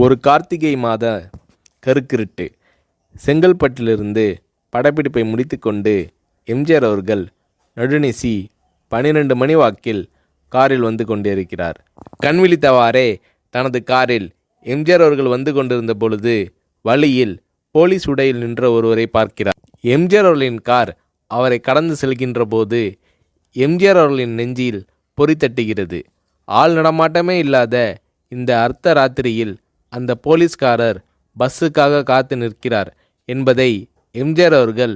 ஒரு கார்த்திகை மாத கருக்கிருட்டு. செங்கல்பட்டிலிருந்து படப்பிடிப்பை முடித்துக்கொண்டு எம்ஜிஆர் அவர்கள் நடுநிசி 12 மணி வாக்கில் காரில் வந்து கொண்டிருக்கிறார். கண் விழித்தவாறே தனது காரில் எம்ஜிஆர் அவர்கள் வந்து கொண்டிருந்த பொழுது வழியில் போலீஸ் உடையில் நின்ற ஒருவரை பார்க்கிறார். எம்ஜிஆர் அவர்களின் கார் அவரை கடந்து செல்கின்ற போது எம்ஜிஆர் அவர்களின் நெஞ்சில் பொறி தட்டுகிறது. ஆள் நடமாட்டமே இல்லாத இந்த அர்த்த ராத்திரியில் அந்த போலீஸ்காரர் பஸ்ஸுக்காக காத்து நிற்கிறார் என்பதை எம்ஜிஆர் அவர்கள்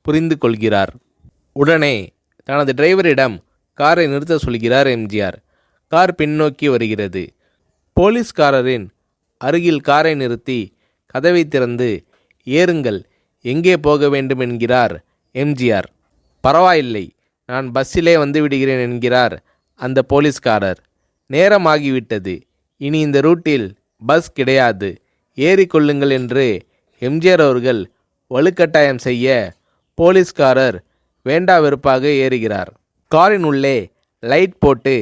புரிந்து கொள்கிறார். உடனே தனது டிரைவரிடம் காரை நிறுத்த சொல்கிறார் எம்ஜிஆர். கார் பின்னோக்கி வருகிறது. போலீஸ்காரரின் அருகில் காரை நிறுத்தி கதவை திறந்து ஏறுங்கள், எங்கே போக வேண்டும் என்கிறார் எம்ஜிஆர். பரவாயில்லை, நான் பஸ்ஸிலே வந்து விடுகிறேன் என்கிறார் அந்த போலீஸ்காரர். நேரமாகிவிட்டது, இனி இந்த ரூட்டில் பஸ் கிடையாது, ஏறிக்கொள்ளுங்கள் என்று எம்ஜிஆர் அவர்கள் வலுக்கட்டாயம் செய்ய போலீஸ்காரர் வேண்டா வெறுப்பாக ஏறுகிறார். காரின் உள்ளே லைட் போட்டு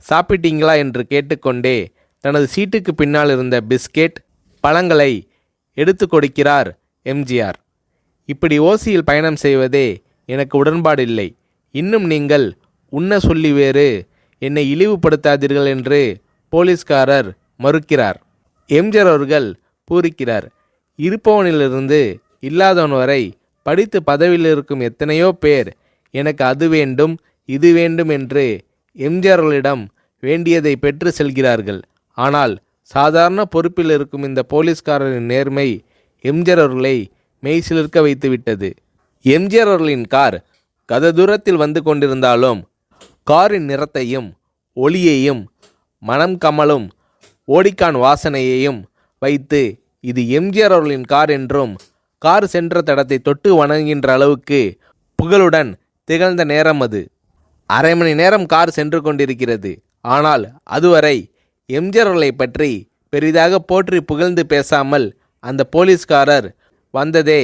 சாப்பிட்டீங்களா என்று கேட்டுக்கொண்டே தனது சீட்டுக்கு பின்னால் இருந்த பிஸ்கெட் பழங்களை எடுத்து கொடுக்கிறார் எம்ஜிஆர். இப்படி ஓசியில் பயணம் செய்வதே எனக்கு உடன்பாடில்லை. இன்னும் நீங்கள் உண்ண சொல்லி வேறு என்னை இழிவுபடுத்தாதீர்கள் என்று போலீஸ்காரர் மறுக்கிறார். எம்ஜிஆர் அவர்கள் பூரிக்கிறார். இருப்பவனிலிருந்து இல்லாதவன் வரை படித்து பதவியில் இருக்கும் எத்தனையோ பேர் எனக்கு அது வேண்டும் இது வேண்டும் என்று எம்ஜிஆர் அவர்களிடம் வேண்டியதை பெற்று செல்கிறார்கள். ஆனால் சாதாரண பொறுப்பில் இருக்கும் இந்த போலீஸ்காரரின் நேர்மை எம்ஜிஆர் அவர்களை மெய்சிலிர்க்க வைத்துவிட்டது. எம்ஜிஆர் அவர்களின் கார் கத தூரத்தில் வந்து கொண்டிருந்தாலும் காரின் நிறத்தையும் ஒளியையும் மனம் கமலும் ஓடிக்கான் வாசனையையும் வைத்து இது எம்ஜிஆர் அவர்களின் கார் என்றும் கார் சென்ற தடத்தை தொட்டு வணங்குகின்ற அளவுக்கு புகழுடன் திகழ்ந்த நேரம் அது. அரை மணி நேரம் கார் சென்று கொண்டிருக்கிறது. ஆனால் அதுவரை எம்ஜிஆர் அவர்களை பற்றி பெரிதாக போற்றி புகழ்ந்து பேசாமல் அந்த போலீஸ்காரர் வந்ததே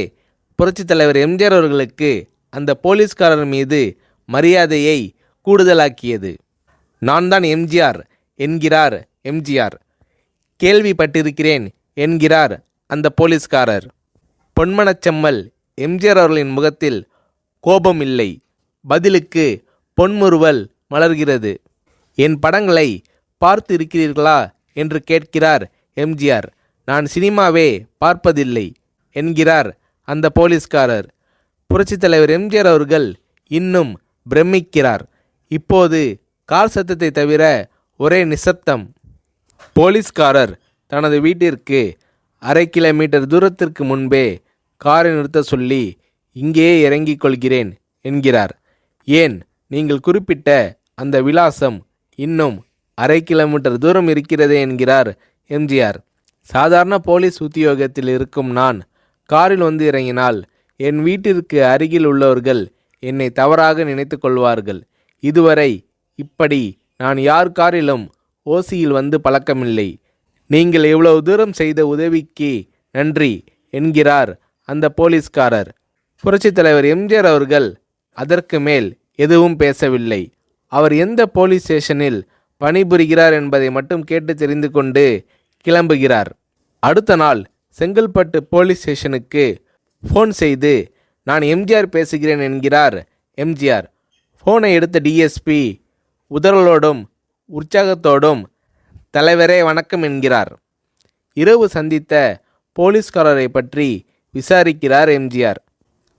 புரட்சித் தலைவர் எம்ஜிஆர் அவர்களுக்கு அந்த போலீஸ்காரர் மீது மரியாதையை கூடுதலாக்கியது. நான் தான் எம்ஜிஆர் என்கிறார் எம்ஜிஆர். கேள்விப்பட்டிருக்கிறேன் என்கிறார் அந்த போலீஸ்காரர். பொன்மனச்செம்மல் எம்ஜிஆர் அவர்களின் முகத்தில் கோபம் இல்லை, பதிலுக்கு பொன்முறுவல் மலர்கிறது. என் படங்களை பார்த்து இருக்கிறீர்களா என்று கேட்கிறார் எம்ஜிஆர். நான் சினிமாவே பார்ப்பதில்லை என்கிறார் அந்த போலீஸ்காரர். புரட்சித் தலைவர் எம்ஜிஆர் அவர்கள் இன்னும் பிரமிக்கிறார். இப்போது கார் சத்தத்தை தவிர ஒரே நிசப்தம். போலீஸ்காரர் தனது வீட்டிற்கு 1/2 கிலோமீட்டர் தூரத்திற்கு முன்பே காரை நிறுத்த சொல்லி இங்கேயே இறங்கிக் கொள்கிறேன் என்கிறார். ஏன், நீங்கள் குறிப்பிட்ட அந்த விலாசம் இன்னும் 1/2 கிலோமீட்டர் தூரம் இருக்கிறதே என்கிறார் எம்ஜிஆர். சாதாரண போலீஸ் உத்தியோகத்தில் இருக்கும் நான் காரில் வந்து இறங்கினால் என் வீட்டிற்கு அருகில் உள்ளவர்கள் என்னை தவறாக நினைத்து கொள்வார்கள். இதுவரை இப்படி நான் யார் காரிலும் ஓசியில் வந்து பழக்கமில்லை. நீங்கள் எவ்வளவு தூரம் செய்த உதவிக்கு நன்றி என்கிறார் அந்த போலீஸ்காரர். புரட்சித் தலைவர் எம்ஜிஆர் அவர்கள் அதற்கு மேல் எதுவும் பேசவில்லை. அவர் எந்த போலீஸ் ஸ்டேஷனில் பணிபுரிகிறார் என்பதை மட்டும் கேட்டு தெரிந்து கொண்டு கிளம்புகிறார். அடுத்த நாள் செங்கல்பட்டு போலீஸ் ஸ்டேஷனுக்கு ஃபோன் செய்து நான் எம்ஜிஆர் பேசுகிறேன் என்கிறார் எம்ஜிஆர். ஃபோனை எடுத்த டிஎஸ்பி உதறலோடும் உற்சாகத்தோடும் தலைவரே வணக்கம் என்கிறார். இரவு சந்தித்த போலீஸ்காரரை பற்றி விசாரிக்கிறார் எம்ஜிஆர்.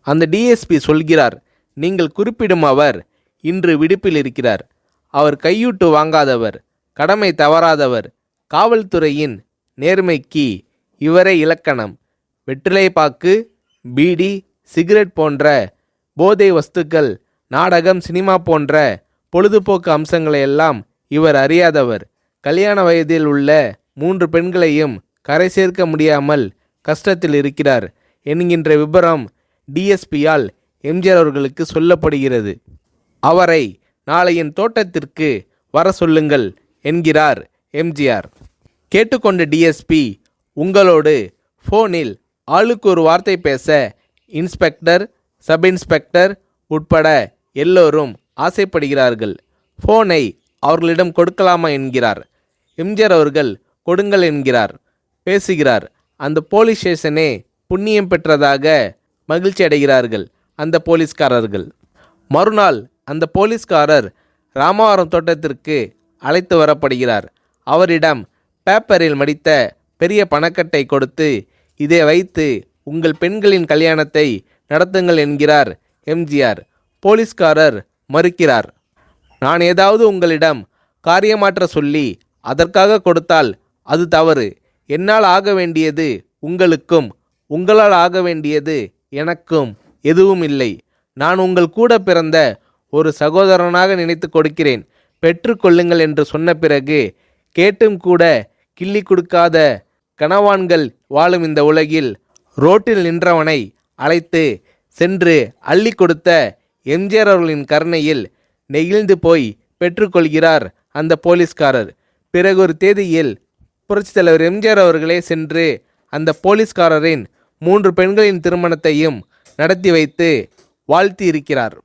அந்த டிஎஸ்பி சொல்கிறார், நீங்கள் குறிப்பிடும் அவர் இன்று விடுப்பில் இருக்கிறார். அவர் கையூட்டு வாங்காதவர், கடமை தவறாதவர், காவல்துறையின் நேர்மைக்கு இவரே இலக்கணம். வெற்றிலை பாக்கு, பீடி, சிகரெட் போன்ற போதை வஸ்துக்கள், நாடகம், சினிமா போன்ற பொழுதுபோக்கு அம்சங்களையெல்லாம் இவர் அறியாதவர். கல்யாண வயதில் உள்ள 3 பெண்களையும் கரை சேர்க்க முடியாமல் கஷ்டத்தில் இருக்கிறார் என்கின்ற விபரம் டிஎஸ்பியால் எம்ஜிஆர் அவர்களுக்கு சொல்லப்படுகிறது. அவரை நாளை என் தோட்டத்திற்கு வர சொல்லுங்கள் என்கிறார் எம்ஜிஆர். கேட்டுக்கொண்ட டிஎஸ்பி உங்களோடு ஃபோனில் ஆளுக்கு ஒரு வார்த்தை பேச இன்ஸ்பெக்டர், சப் இன்ஸ்பெக்டர் உட்பட எல்லோரும் ஆசைப்படுகிறார்கள். ஃபோனை அவர்களிடம் கொடுக்கலாமா என்கிறார். எம்ஜிஆர் அவர்கள் கொடுங்கள் என்கிறார். பேசுகிறார். அந்த போலீஸ் ஸ்டேஷனே புண்ணியம் பெற்றதாக மகிழ்ச்சி அடைகிறார்கள் அந்த போலீஸ்காரர்கள். மறுநாள் அந்த போலீஸ்காரர் ராமவரம் தோட்டத்திற்கு அழைத்து வரப்படுகிறார். அவரிடம் பேப்பரில் மடித்த பெரிய பணக்கட்டை கொடுத்து, இதை வைத்து உங்கள் பெண்களின் கல்யாணத்தை நடத்துங்கள் என்கிறார் எம்ஜிஆர். போலீஸ்காரர் மறுக்கிறார். நான் ஏதாவது உங்களிடம் காரியமாற்ற சொல்லி அதற்காக கொடுத்தால் அது தவறு. என்னால் ஆக வேண்டியது உங்களுக்கும், உங்களால் ஆக வேண்டியது எனக்கும் எதுவும் இல்லை. நான் உங்கள் கூட பிறந்த ஒரு சகோதரனாக நினைத்து கொடுக்கிறேன், பெற்றுக்கொள்ளுங்கள் என்று சொன்ன பிறகு கேட்டும் கூட கிள்ளி கொடுக்காத கனவான்கள் வாழும் இந்த உலகில் ரோட்டில் நின்றவனை அழைத்து சென்று அள்ளி கொடுத்த எம்ஜிஆர் அவர்களின் கருணையில் நெகிழ்ந்து போய் பெற்றுக்கொள்கிறார் அந்த போலீஸ்காரர். பிறகு ஒரு தேதியில் புரட்சித் தலைவர் எம்ஜிஆர் அவர்களே சென்று அந்த போலீஸ்காரரின் 3 பெண்களின் திருமணத்தையும் நடத்தி வைத்து வாழ்த்தி இருக்கிறார்.